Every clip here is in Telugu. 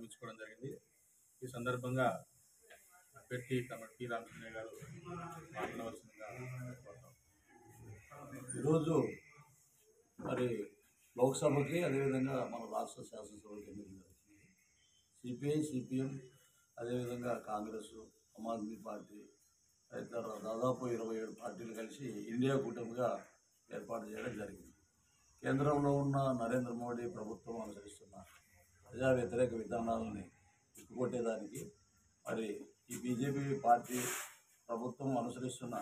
ప్రారంభించుకోవడం జరిగింది. ఈ సందర్భంగా అభ్యర్థి టి రామచంద్రయ్య గారు మాట్లాడవలసిందిగా కోరుతాం. ఈరోజు మరి లోక్సభకి అదేవిధంగా మన రాష్ట్ర శాసనసభకి ఎన్నికలు జరుగుతుంది. సిపిఐ, సిపిఎం, అదేవిధంగా కాంగ్రెస్, ఆమ్ ఆద్మీ పార్టీ తదితర దాదాపు 27 పార్టీలు కలిసి ఇండియా కూటమిగా ఏర్పాటు చేయడం జరిగింది. కేంద్రంలో ఉన్న నరేంద్ర మోడీ ప్రభుత్వం అనుసరిస్తున్న ప్రజా వ్యతిరేక విధానాలని తిప్పికొట్టేదానికి మరి ఈ బీజేపీ పార్టీ ప్రభుత్వం అనుసరిస్తున్న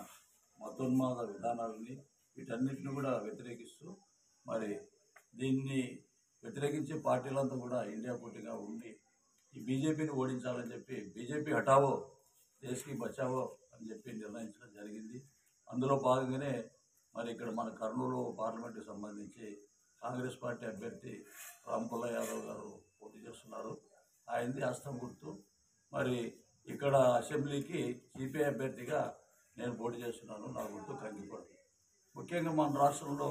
మతోన్మాద విధానాలని వీటన్నిటిని కూడా వ్యతిరేకిస్తూ మరి దీన్ని వ్యతిరేకించే పార్టీలంతా కూడా ఇండియా కూటమిగా ఉండి ఈ బీజేపీని ఓడించాలని చెప్పి బీజేపీ హటావో దేశ్కి బచావో అని చెప్పి నిర్ణయించడం జరిగింది. అందులో భాగంగానే మరి ఇక్కడ మన కర్నూలు పార్లమెంటుకు సంబంధించి కాంగ్రెస్ పార్టీ అభ్యర్థి రాంపుల్ల యాదవ్ గారు పోటీ చేస్తున్నారు. ఆయనది హస్తం గుర్తు. మరి ఇక్కడ అసెంబ్లీకి సిపిఐ అభ్యర్థిగా నేను పోటీ చేస్తున్నాను. నా గుర్తు కంకిపాడు. ముఖ్యంగా మన రాష్ట్రంలో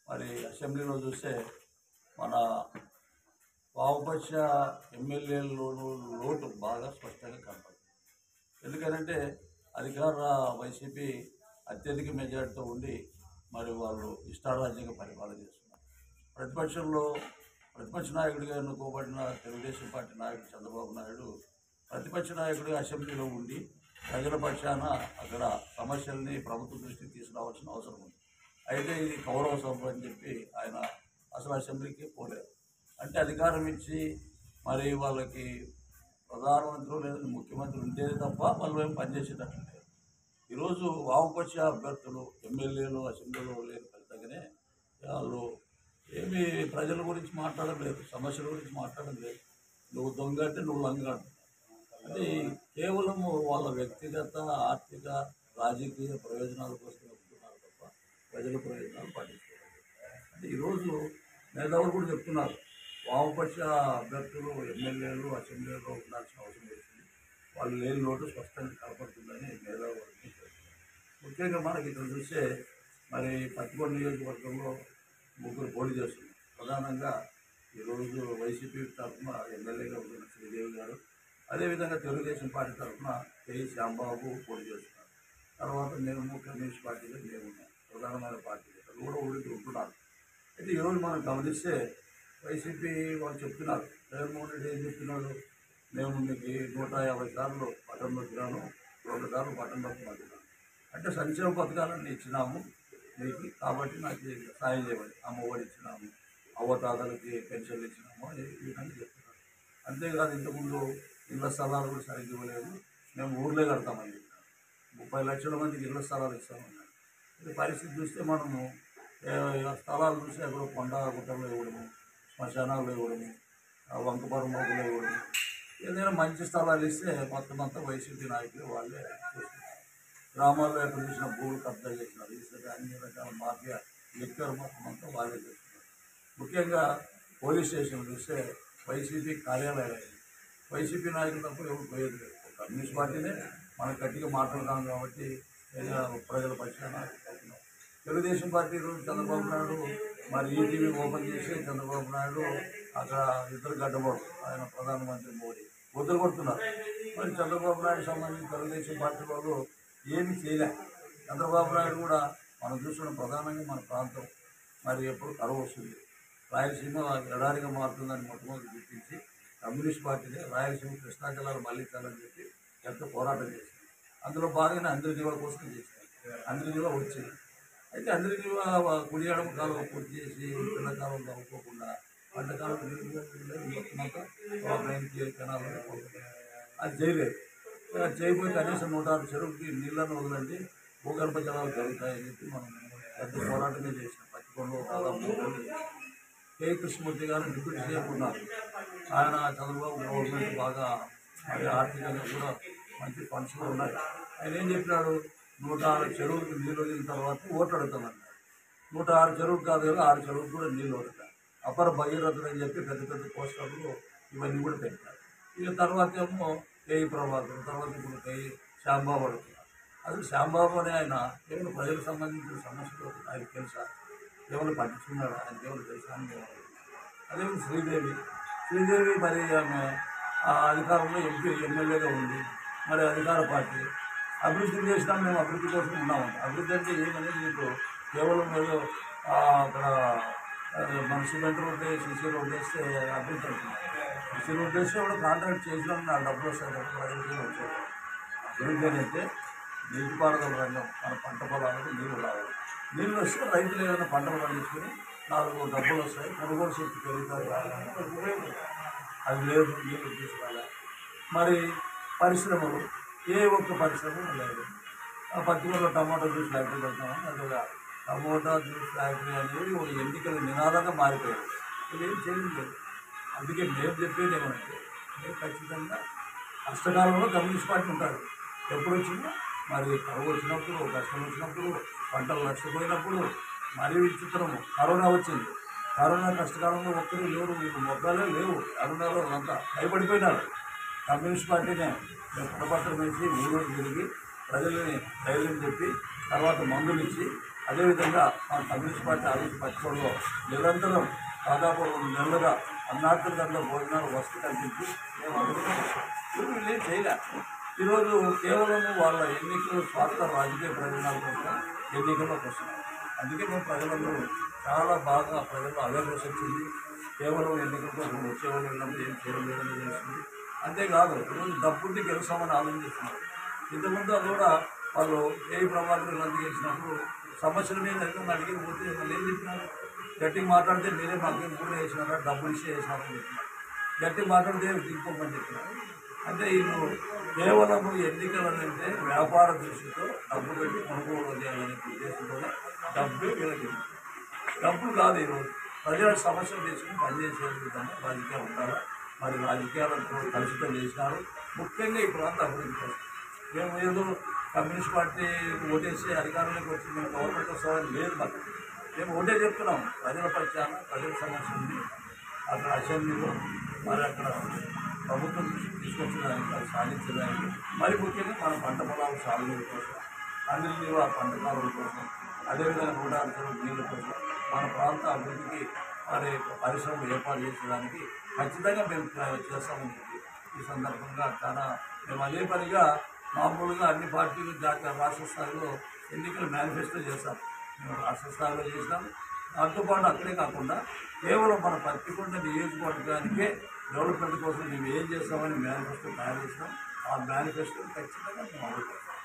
మరి అసెంబ్లీలో చూస్తే మన వామపక్ష ఎమ్మెల్యేలోనూ లోటు బాగా స్పష్టంగా కనపడుతుంది. ఎందుకంటే అధికార వైసీపీ అత్యధిక మెజార్టీతో ఉండి మరి వాళ్ళు ఇష్టారాజ్యంగా పరిపాలన చేస్తున్నారు. ప్రతిపక్ష నాయకుడిగా ఎన్నుకోబడిన తెలుగుదేశం పార్టీ నాయకుడు చంద్రబాబు నాయుడు ప్రతిపక్ష నాయకుడిగా అసెంబ్లీలో ఉండి ప్రజల పక్షాన అక్కడ సమస్యల్ని ప్రభుత్వ దృష్టికి తీసుకురావాల్సిన అవసరం ఉంది. అయితే ఇది కౌరవ సభ అని చెప్పి ఆయన అసలు అసెంబ్లీకి పోలేదు. అంటే అధికారం ఇచ్చి మరి వాళ్ళకి ప్రధానమంత్రి లేదా ముఖ్యమంత్రి ఉంటేనే తప్ప వాళ్ళు ఏం పనిచేసేటట్టు లేదు. ఈరోజు వామపక్ష అభ్యర్థులు ఎమ్మెల్యేలు అసెంబ్లీలో లేని ఫలితంగానే వాళ్ళు ఏమి ప్రజల గురించి మాట్లాడడం లేదు, సమస్యల గురించి మాట్లాడడం లేదు. నువ్వు దొంగ అంటే నువ్వు లంగ అంటున్నావు. అది కేవలం వాళ్ళ వ్యక్తిగత ఆర్థిక రాజకీయ ప్రయోజనాల కోసం చెప్తున్నారు తప్ప ప్రజల ప్రయోజనాలు పట్టించుకోవాలి. అంటే ఈరోజు మేధావులు కూడా చెప్తున్నారు వామపక్ష అభ్యర్థులు ఎమ్మెల్యేలు అసెంబ్లీలో ఉండాల్సిన అవసరం వచ్చింది. వాళ్ళు లేని లోటు స్పష్టంగా కనపడుతుందని మేధావులు చెప్తున్నారు. ముఖ్యంగా మనకి ఇక్కడ చూస్తే మరి పత్తికొండ నియోజకవర్గంలో 3 పోటీ చేస్తున్నారు. ప్రధానంగా ఈరోజు వైసీపీ తరఫున ఎమ్మెల్యేగా ఉన్న శ్రీదేవి గారు, అదేవిధంగా తెలుగుదేశం పార్టీ తరఫున కె శ్యాంబాబు పోటీ చేస్తున్నారు. తర్వాత మేము కమ్యూనిస్ట్ పార్టీలో మేమున్నాం. ప్రధానమైన పార్టీలు కూడా ఉంటున్నారు. అయితే ఈరోజు మనం గమనిస్తే వైసీపీ వాళ్ళు చెప్తున్నారు, జగన్మోహన్ రెడ్డి ఏం చెప్తున్నాడు, మేము మీకు 150 సార్లు బటన్ నొక్కినాను, 2 సార్లు బటన్ నొక్కినాను. అంటే సంక్షేమ పథకాలన్నీ ఇచ్చినాము మీకు, కాబట్టి నాకు సాయం చేయమని అమ్మఒడి ఇచ్చినాము, అవ్వతాతలకి పెన్షన్లు ఇచ్చినాము అని ఈ విధంగా చెప్తున్నారు. అంతేకాదు ఇంతకుముందు ఇళ్ల స్థలాలు కూడా సరిగ్గా ఇవ్వలేదు, మేము ఊర్లే కడతామని చెప్పినాం. 30 లక్షల మందికి ఇళ్ల స్థలాలు ఇస్తామన్నారు. ఇది పరిస్థితి చూస్తే మనము స్థలాలు చూసి అక్కడ కొండ గుట్టలు ఇవ్వడము, శ్మశానాలు ఇవ్వడము, వంకపురం మొగ్గులు ఇవ్వడము, ఏదైనా మంచి స్థలాలు ఇస్తే మొత్తం అంతా వైసీపీ నాయకులు వాళ్ళే చూస్తున్నారు. గ్రామాల్లో ఎక్కడ చూసిన భూములు కబ్జా చేసినారు, ఇసుక అన్ని రకాల మాఫియా లిక్కర్ మొత్తం అంతా వాళ్ళే చేస్తున్నారు. ముఖ్యంగా పోలీస్ స్టేషన్ చూస్తే వైసీపీ కార్యాలయాలు, వైసీపీ నాయకులు తప్ప ఎవరు పోయేది లేదు. కమ్యూనిస్ట్ పార్టీనే మనం గట్టిగా మాట్లాడతాం కాబట్టి ప్రజల పక్షాన అవుతున్నాం. తెలుగుదేశం పార్టీ రోజు చంద్రబాబు నాయుడు మరి ఈటీవీ ఓపెన్ చేసి చంద్రబాబు నాయుడు అక్కడ ఇద్దరు గడ్డబాబు ఆయన ప్రధానమంత్రి మోడీ వదిలి కొడుతున్నారు. మరి చంద్రబాబు నాయుడు సంబంధించి తెలుగుదేశం పార్టీ వాళ్ళు ఏమీ చేయలే. చంద్రబాబు నాయుడు కూడా మనం చూసిన ప్రధానంగా మన ప్రాంతం మరి ఎప్పుడు కరువు వస్తుంది, రాయలసీమ ఎడారిగా మారుతుందని మొట్టమొదటి గుర్తించి కమ్యూనిస్ట్ పార్టీనే రాయలసీమ కృష్ణా జిల్లాలు మళ్ళించాలని చెప్పి ఎంతో పోరాటం చేసింది. అందులో భాగంగా అందరి జిల్లా కోసం చేశారు. అందరి జిల్లా వచ్చింది. అయితే అందరి జిల్లా కుడి ఎడమ కాలువ పూర్తి చేసి పిల్లకాలం తవ్వుకోకుండా పంటకాలం మొత్తం కెనాలను అది చేయలేదు. అది చేయబోయి కనీసం 106 చెరువుకి నీళ్ళను వదలండి, భూగర్భ జలాలు జరుగుతాయని చెప్పి మనం పెద్ద పోరాటమే చేసినాం. పత్తికొండలో దాదాపు కె కృష్ణమూర్తి గారు డిప్యూటీ సీఎం ఉన్నారు. ఆయన చంద్రబాబు గవర్నమెంట్ బాగా మరి ఆర్థికంగా కూడా మంచి ఫండ్స్ కూడా ఉన్నాయి. ఆయన ఏం చెప్పినాడు, 106 చెరువులకు నీళ్ళు వదిలిన తర్వాత ఓట్లు అడుగుతామన్నారు. 106 చెరువులు కాదు కదా, 6 చెరువులకు కూడా నీళ్ళు వదులుతారు. అపర భగీరథుడు అని చెప్పి పెద్ద పెద్ద పోస్టర్లు ఇవన్నీ కూడా పెట్టారు. ఇక తర్వాత ఏమో కేఈ ప్రభాకర్, తర్వాత ఇప్పుడు కేఈ శ్యాంబాబు అడుగుతున్నారు. అసలు శ్యాంబాబు అనే ఆయన కేవలం ప్రజలకు సంబంధించిన సమస్యలు ఆయనకు తెలుసా, కేవలం పట్టించుకున్నాడు, ఆయన కేవలం తెలుసా అని అదే శ్రీదేవి మరి ఆమె అధికారంలో ఎంపీ ఎమ్మెల్యేగా ఉంది. మరి అధికార పార్టీ అభివృద్ధి చేసినాం, మేము అభివృద్ధి కోసం ఉన్నాము. అభివృద్ధి అంటే ఏమనేది మీకు కేవలం ఏదో అక్కడ మన సిమెంట్ రోడ్డు సీసీ రోడ్డు వేస్తే అభివృద్ధి అవుతుంది. సీసీ రోడ్డు వేస్తే కూడా కాంట్రాక్ట్ చేసినాం, నా డబ్బులు వస్తాయి, ప్రజలకి వచ్చాయి. అభివృద్ధి అయితే నీటిపారుదల రంగం, మన పంట పొలాలకు నీళ్ళు రావాలి. నీళ్ళు వస్తే రైతులు ఏదైనా పంటలు పండించుకొని 4 డబ్బులు వస్తాయి, కొనుగోలు శక్తి పెరుగుతుంది. అది లేదు, నీళ్ళు తీసుకురాలి. మరి పరిశ్రమలు ఏ ఒక్క పరిశ్రమ లేదు. పత్తికొండలో టమాటో జ్యూస్ ఫ్యాక్టరీ పెడతామని అదొక టమోటా జ్యూస్ ఫ్యాక్టరీ అనేది ఒక ఎన్నికల నినాదంగా మారిపోయారు. ఇదేం చేయలేదు. అందుకే మేము చెప్పేది ఏమంటే మేము ఖచ్చితంగా కష్టకాలంలో కమ్యూనిస్ట్ పార్టీ ఉంటారు. ఎప్పుడు వచ్చినా మరి కరువు వచ్చినప్పుడు, కష్టం వచ్చినప్పుడు, పంటలు నష్టపోయినప్పుడు, మరీ విచిత్రము కరోనా వచ్చింది. కరోనా కష్టకాలంలో ఒక్కరు లేరు, మొక్కలే లేవు. కరోనాలో అంతా భయపడిపోయినారు. కమ్యూనిస్ట్ పార్టీనే మేము పడపత్రం వేసి ఊరు తిరిగి ప్రజలని ధైర్యం చెప్పి తర్వాత మందులు ఇచ్చి, అదేవిధంగా మా కమ్యూనిస్ట్ పార్టీ ఆరోగ్య పక్షంలో నిరంతరం దాదాపు 2 నెలలుగా అన్నార్థుల దాంట్లో భోజనాలు వస్తు కల్పించి మేము అభివృద్ధి చేస్తాం. వీళ్ళు ఏం చేయలే. ఈరోజు కేవలం వాళ్ళ ఎన్నికలు స్వార్థ రాజకీయ ప్రయోజనాల కోసం ఎన్నికల్లోకి వస్తున్నారు. అందుకే మేము ప్రజలందరూ చాలా బాగా ప్రజల్లో అవేర్నెస్ వచ్చింది. కేవలం ఎన్నికల కోసం వచ్చేవాళ్ళు వెళ్ళినప్పుడు ఏం చేయలేదని తెలుస్తుంది. అంతేకాదు ఈరోజు డబ్బుంటే గెలుస్తామని ఆలోచిస్తున్నారు. ఇంతకుముందు అది కూడా వాళ్ళు ఏ ప్రమాదం రద్దు చేసినప్పుడు సమస్యల మీద ఎక్కడ అడిగిపోతే వాళ్ళు ఏం చెప్పినారు, గట్టిగా మాట్లాడితే మీరే మాకేం ఊళ్ళో వేసినారా, డబ్బులు ఇచ్చే వేసినారని చెప్పినారు. గట్టిగా మాట్లాడితే దిగిపోమని చెప్పినారు. అంటే వీళ్ళు కేవలం ఎన్నికలంటే వ్యాపార దృష్టితో డబ్బు పెట్టి కొనుగోలు చేయాలనే ఉద్దేశంతోనే డబ్బు వీళ్ళకి. డబ్బులు కాదు, ఈరోజు ప్రజల సమస్యలు తీసుకుని పనిచేసే విధంగా రాజకీయాలు ఉండాలి. మరి రాజకీయాలతో కలుషితం చేసినారు. ముఖ్యంగా ఈ ప్రాంత అభివృద్ధి కోసం మేము ఏదో కమ్యూనిస్ట్ పార్టీ ఓటేసి అధికారంలోకి వచ్చి మేము గవర్నమెంట్ వస్తామని లేదు. మాకు మేము ఓటే చెప్తున్నాం. ప్రజల పక్షాన ప్రజల సమస్యల్ని అక్కడ అసెంబ్లీలో మరి అక్కడ ప్రభుత్వం తీసుకొచ్చడానికి, అది సాధించడానికి, మరి ముఖ్యంగా మన పంట పొలాల సాగునీరు కోసం, అన్ని పంట కాలువల కోసం, అదేవిధంగా 106 నీళ్ళ కోసం, మన ప్రాంత అభివృద్ధికి మరి పరిశ్రమలు ఏర్పాటు చేసేదానికి ఖచ్చితంగా మేము చేస్తామని చెప్పి ఈ సందర్భంగా చాలా మేము అదే పనిగా మామూలుగా అన్ని పార్టీలు జాతీయ రాష్ట్ర స్థాయిలో ఎన్నికల మేనిఫెస్టో చేస్తాం. మేము రాష్ట్ర స్థాయిలో చేసినాం. దాంతోపాటు అక్కడే కాకుండా కేవలం మన పత్తికొండ నియోజకవర్గానికే డెవలప్మెంట్ కోసం మేము ఏం చేస్తామని మేనిఫెస్టో తయారు చేసినాం. ఆ మేనిఫెస్టో ఖచ్చితంగా మేము అమలు చేస్తాం.